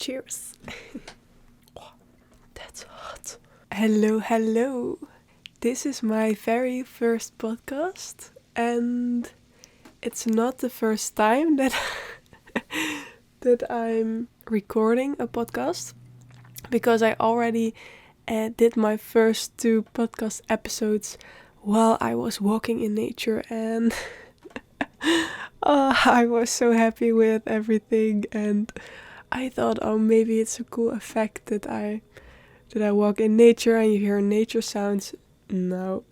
Cheers. Oh, that's hot. Hello. This is my very first podcast, and it's not the first time that that I'm recording a podcast, because I already did my first 2 podcast episodes while I was walking in nature, and I was so happy with everything, and I thought, maybe it's a cool effect that I walk in nature and you hear nature sounds. No.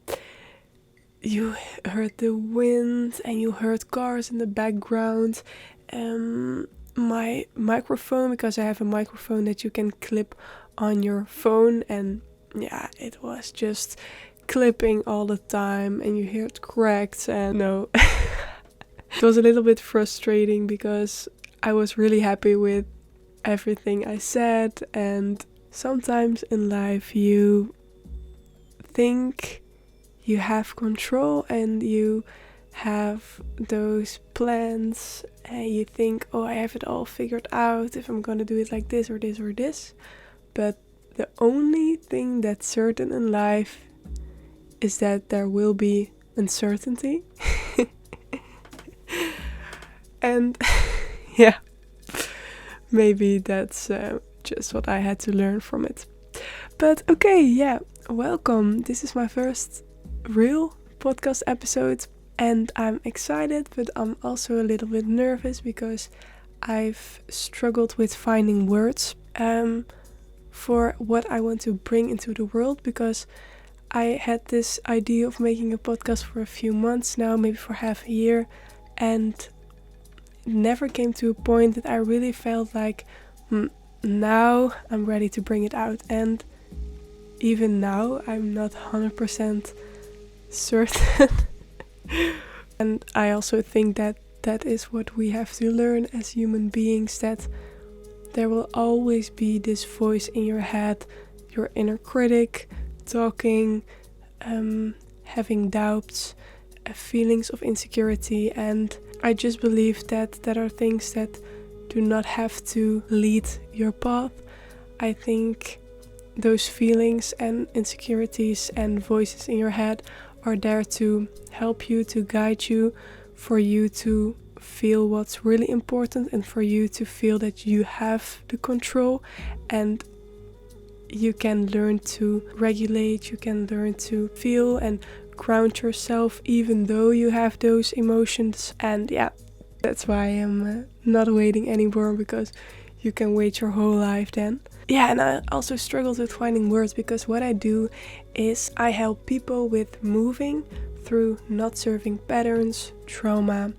You heard the wind and you heard cars in the background. My microphone, because I have a microphone that you can clip on your phone, and yeah, it was just clipping all the time and you hear it cracked, and no. It was a little bit frustrating because I was really happy with everything I said, and sometimes in life you think you have control and you have those plans and you think, I have it all figured out if I'm gonna do it like this or this or this. But the only thing that's certain in life is that there will be uncertainty. And yeah, maybe that's just what I had to learn from it. But okay, yeah, welcome. This is my first real podcast episode, and I'm excited, but I'm also a little bit nervous because I've struggled with finding words for what I want to bring into the world, because I had this idea of making a podcast for a few months now, maybe for half a year, and never came to a point that I really felt like now I'm ready to bring it out. And even now I'm not 100% certain. And I also think that that is what we have to learn as human beings, that there will always be this voice in your head, your inner critic, talking, having doubts, feelings of insecurity. And I just believe that there are things that do not have to lead your path. I think those feelings and insecurities and voices in your head are there to help you, to guide you, for you to feel what's really important, and for you to feel that you have the control, and you can learn to regulate, you can learn to feel and ground yourself even though you have those emotions. And yeah, that's why I'm not waiting anymore, because you can wait your whole life then. Yeah, and I also struggled with finding words, because what I do is I help people with moving through not serving patterns, trauma,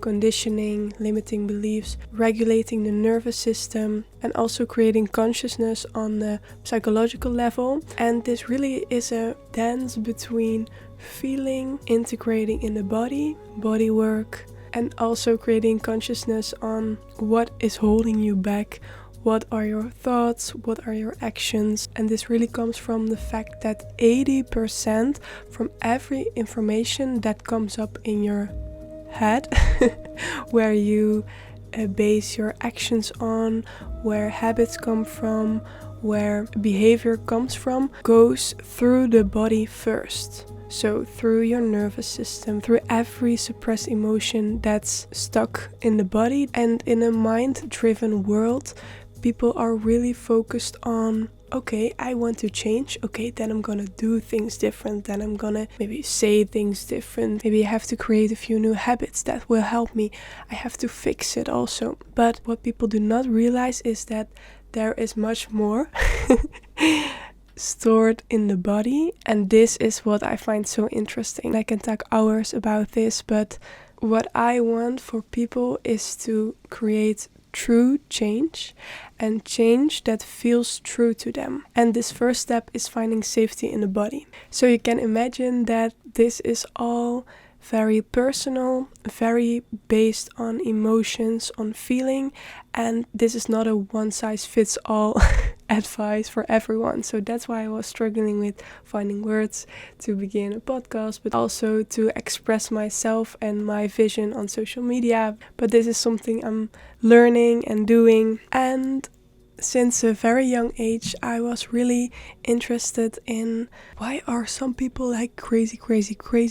conditioning, limiting beliefs, regulating the nervous system, and also creating consciousness on the psychological level. And this really is a dance between feeling, integrating in the body, bodywork, and also creating consciousness on what is holding you back, what are your thoughts, what are your actions. And this really comes from the fact that 80% from every information that comes up in your head, where you base your actions on, where habits come from, where behavior comes from, goes through the body first. So through your nervous system, through every suppressed emotion that's stuck in the body. And in a mind-driven world, people are really focused on, okay, I want to change. Okay, then I'm gonna do things different. Then I'm gonna maybe say things different. Maybe I have to create a few new habits that will help me. I have to fix it also. But what people do not realize is that there is much more stored in the body, and this is what I find so interesting. I can talk hours about this, but what I want for people is to create true change, and change that feels true to them. And this first step is finding safety in the body. So you can imagine that this is all very personal, very based on emotions, on feeling, and this is not a one-size-fits-all advice for everyone. So that's why I was struggling with finding words to begin a podcast, but also to express myself and my vision on social media. But this is something I'm learning and doing. And since a very young age, I was really interested in why are some people like crazy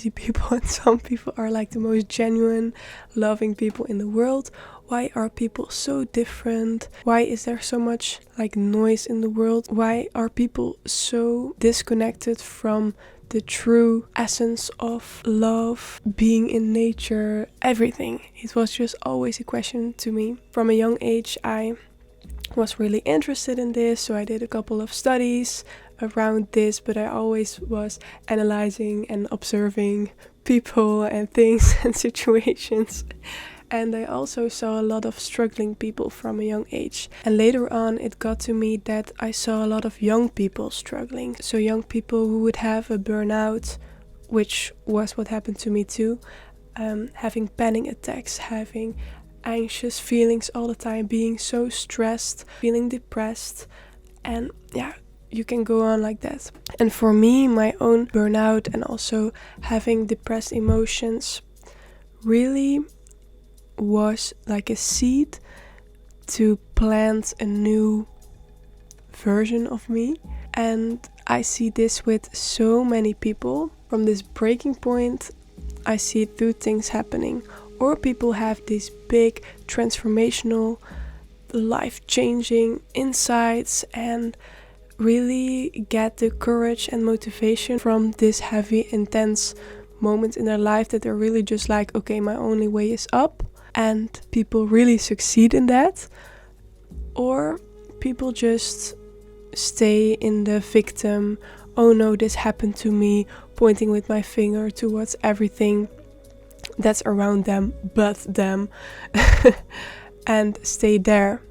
people and some people are like the most genuine, loving people in the world. Why are people so different? Why is there so much like noise in the world? Why are people so disconnected from the true essence of love, being in nature, everything? It was just always a question to me. From a young age, I was really interested in this, so I did a couple of studies around this, but I always was analyzing and observing people and things and situations. And I also saw a lot of struggling people from a young age. And later on, it got to me that I saw a lot of young people struggling. So young people who would have a burnout, which was what happened to me too. Having panic attacks, having anxious feelings all the time, being so stressed, feeling depressed. And yeah, you can go on like that. And for me, my own burnout and also having depressed emotions really was like a seed to plant a new version of me. And I see this with so many people. From this breaking point, I see two things happening. Or people have these big transformational, life-changing insights and really get the courage and motivation from this heavy, intense moment in their life that they're really just like, okay, my only way is up. And people really succeed in that. Or people just stay in the victim, oh no, this happened to me, pointing with my finger towards everything that's around them but them and stay there.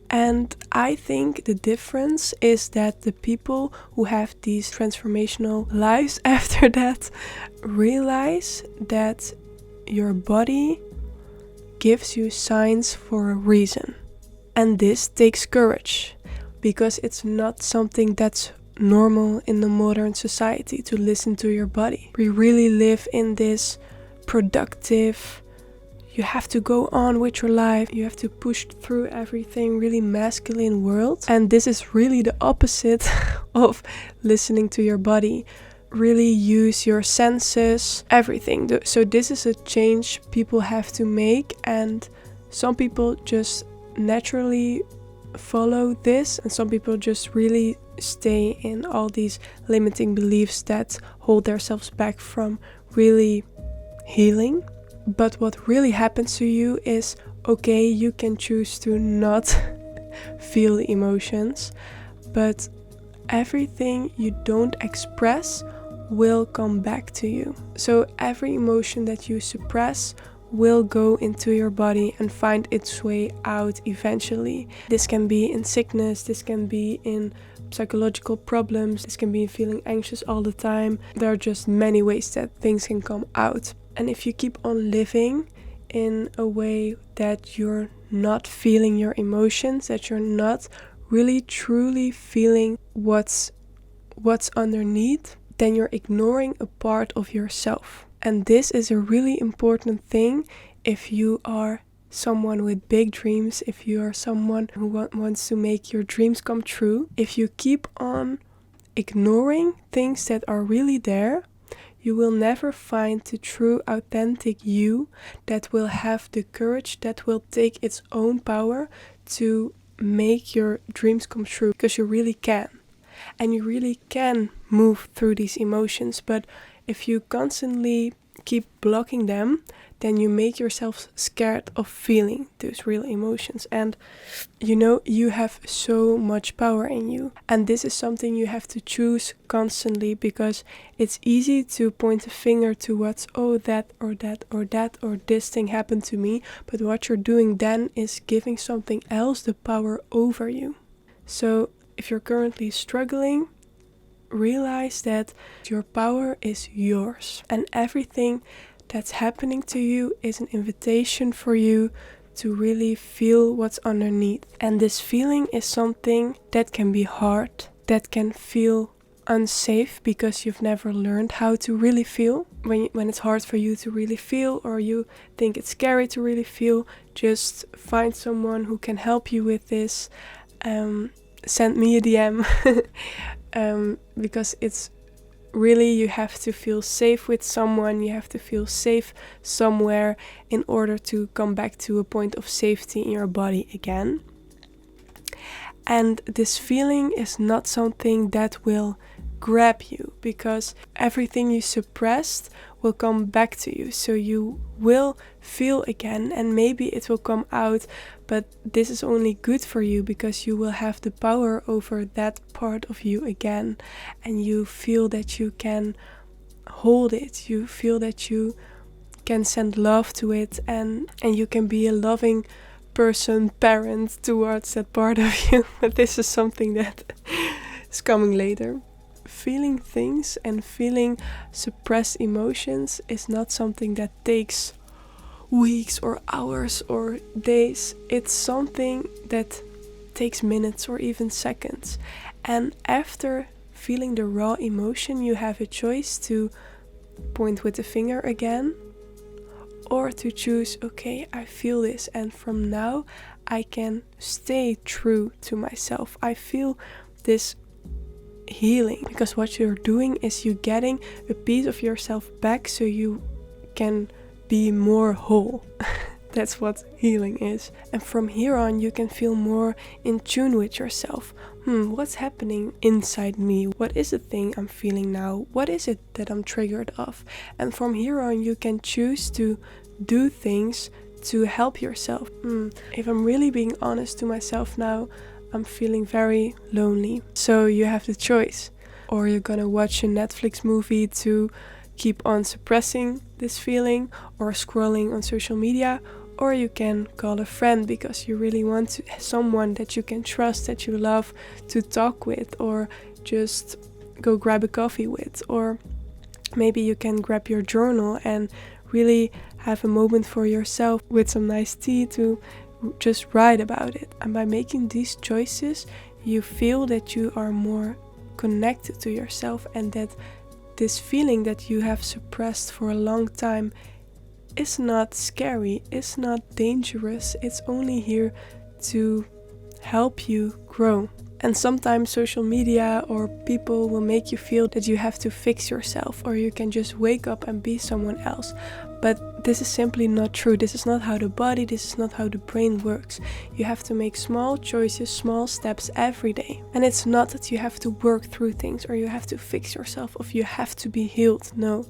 And I think the difference is that the people who have these transformational lives after that realize that your body gives you signs for a reason. And this takes courage, because it's not something that's normal in the modern society to listen to your body. We really live in this productive, you have to go on with your life, you have to push through everything, really masculine world. And this is really the opposite of listening to your body. Really use your senses, everything. So this is a change people have to make, and some people just naturally follow this, and some people just really stay in all these limiting beliefs that hold themselves back from really healing. But what really happens to you is, okay, you can choose to not feel the emotions, but everything you don't express will come back to you. So every emotion that you suppress will go into your body and find its way out eventually. This can be in sickness, this can be in psychological problems, this can be in feeling anxious all the time. There are just many ways that things can come out. And if you keep on living in a way that you're not feeling your emotions, that you're not really truly feeling what's underneath, then you're ignoring a part of yourself. And this is a really important thing if you are someone with big dreams, if you are someone who wants to make your dreams come true. If you keep on ignoring things that are really there, you will never find the true authentic you that will have the courage, that will take its own power to make your dreams come true, because you really can. And you really can move through these emotions, but if you constantly keep blocking them, then you make yourself scared of feeling those real emotions. And you have so much power in you. And this is something you have to choose constantly, because it's easy to point a finger towards, oh, that or that or that or this thing happened to me. But what you're doing then is giving something else the power over you. So if you're currently struggling, realize that your power is yours, and everything that's happening to you is an invitation for you to really feel what's underneath. And this feeling is something that can be hard, that can feel unsafe because you've never learned how to really feel. When it's hard for you to really feel, or you think it's scary to really feel, just find someone who can help you with this. send me a DM because it's really, you have to feel safe with someone, you have to feel safe somewhere in order to come back to a point of safety in your body again. And this feeling is not something that will grab you, because everything you suppressed will come back to you. So you will feel again, and maybe it will come out, but this is only good for you because you will have the power over that part of you again, and you feel that you can hold it, you feel that you can send love to it, and you can be a loving person, parent towards that part of you. But this is something that is coming later. Feeling things and feeling suppressed emotions is not something that takes weeks or hours or days. It's something that takes minutes or even seconds. And after feeling the raw emotion, you have a choice to point with the finger again, or to choose, okay, I feel this, and from now I can stay true to myself. I feel this healing, because what you're doing is you getting a piece of yourself back so you can be more whole. That's what healing is. And from here on you can feel more in tune with yourself. What's happening inside me? What is the thing I'm feeling now? What is it that I'm triggered of? And from here on you can choose to do things to help yourself. If I'm really being honest to myself now, I'm feeling very lonely. So you have the choice. Or you're gonna watch a Netflix movie to keep on suppressing this feeling, or scrolling on social media, or you can call a friend because you really want someone that you can trust, that you love, to talk with, or just go grab a coffee with. Or maybe you can grab your journal and really have a moment for yourself with some nice tea to just write about it. And by making these choices, you feel that you are more connected to yourself, and that this feeling that you have suppressed for a long time is not scary, it's not dangerous, it's only here to help you grow. And sometimes social media or people will make you feel that you have to fix yourself, or you can just wake up and be someone else. But this is simply not true. This is not how the body, this is not how the brain works. You have to make small choices, small steps every day. And it's not that you have to work through things, or you have to fix yourself, or you have to be healed. No.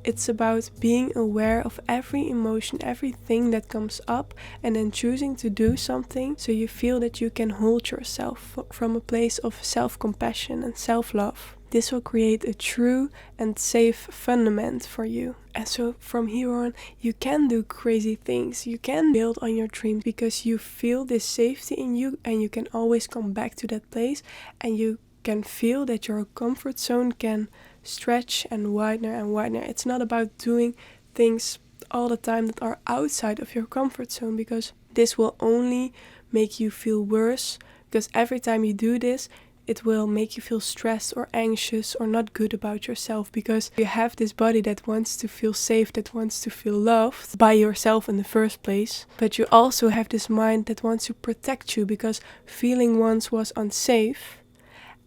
It's about being aware of every emotion, everything that comes up, and then choosing to do something so you feel that you can hold yourself from a place of self-compassion and self-love. This will create a true and safe fundament for you. And so from here on, you can do crazy things. You can build on your dreams because you feel this safety in you, and you can always come back to that place, and you can feel that your comfort zone can stretch and widen and widen. It's not about doing things all the time that are outside of your comfort zone, because this will only make you feel worse, because every time you do this, it will make you feel stressed or anxious or not good about yourself, because you have this body that wants to feel safe, that wants to feel loved by yourself in the first place. But you also have this mind that wants to protect you, because feeling once was unsafe.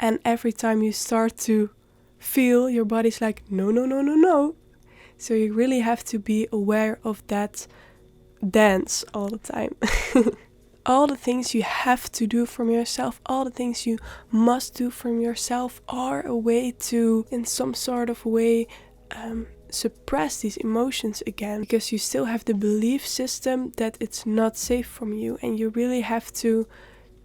And every time you start to feel, your body's like, no, no, no, no, no. So you really have to be aware of that dance all the time. All the things you have to do from yourself, all the things you must do from yourself are a way to, in some sort of way, suppress these emotions again, because you still have the belief system that it's not safe from you. And you really have to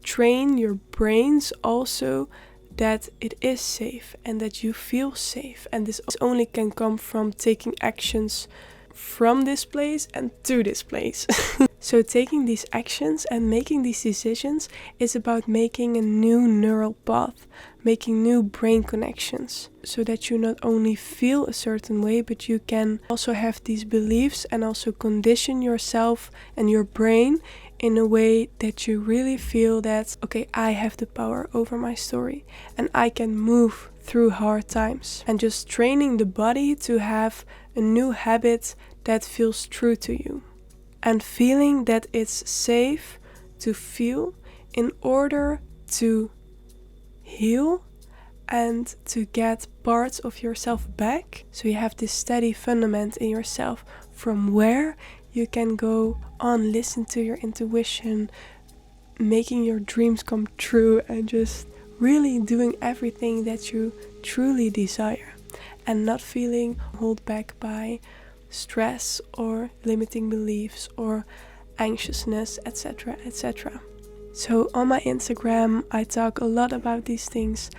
train your brains also that it is safe and that you feel safe. And this only can come from taking actions from this place and to this place. So taking these actions and making these decisions is about making a new neural path, making new brain connections, so that you not only feel a certain way, but you can also have these beliefs and also condition yourself and your brain in a way that you really feel that, okay, I have the power over my story and I can move through hard times. And just training the body to have a new habit that feels true to you. And feeling that it's safe to feel in order to heal and to get parts of yourself back. So you have this steady fundament in yourself from where you can go on, listen to your intuition, making your dreams come true, and just really doing everything that you truly desire and not feeling held back by stress or limiting beliefs or anxiousness, etc., etc. So on my Instagram, I talk a lot about these things.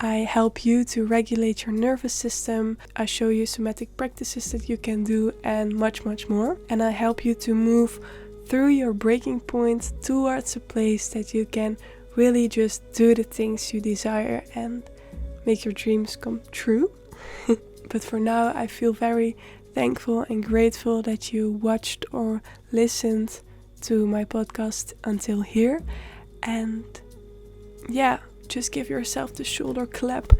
I help you to regulate your nervous system. I show you somatic practices that you can do and much, much more. And I help you to move through your breaking point towards a place that you can really just do the things you desire and make your dreams come true. But for now, I feel very thankful and grateful that you watched or listened to my podcast until here. And yeah, just give yourself the shoulder clap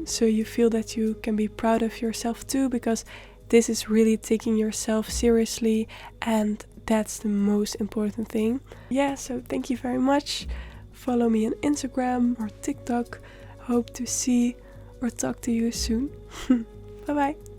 so you feel that you can be proud of yourself too, because this is really taking yourself seriously, and that's the most important thing. Yeah, so thank you very much. Follow me on Instagram or TikTok. Hope to see or talk to you soon. Bye bye.